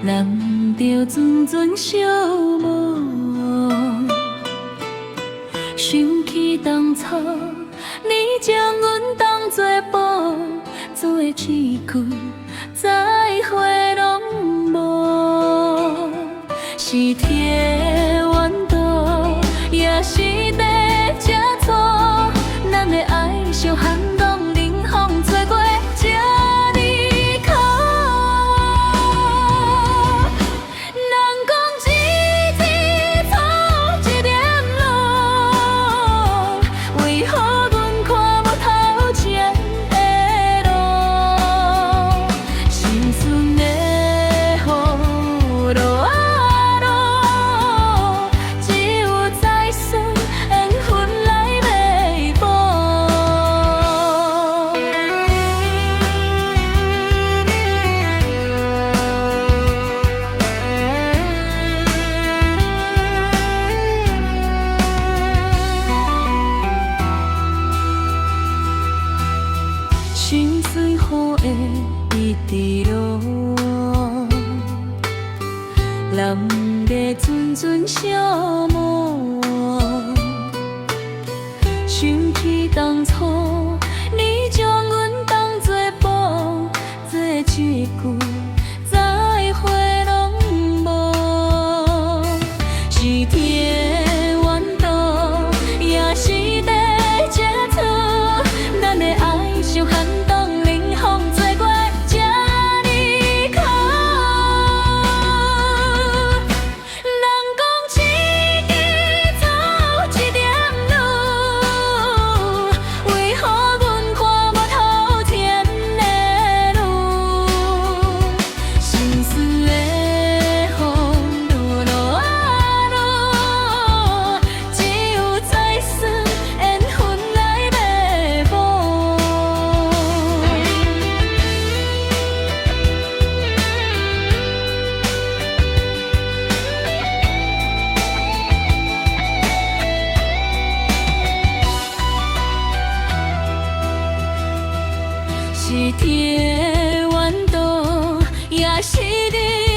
难着阵阵寂寞。想起当初，你将阮当作宝，做一句再会拢无。是铁弯道，也是地这错，咱的爱相寒冬冷风吹过这呢可。人讲一天错一点路，为何阮看无头前的路？心酸的雨落啊落，只有再算缘分来弥补。心碎雨的一滴落，难得阵阵寂寞。想起当初，你将阮当作宝，做一句再会拢无。是天弯道，也是地这错，咱的爱像寒冬冷风吹过这呢可。人讲一枝草一点露，为何阮看无头前的路？心事的雨落落啊落，只有再算缘分来弥补。是天弯道，也是你。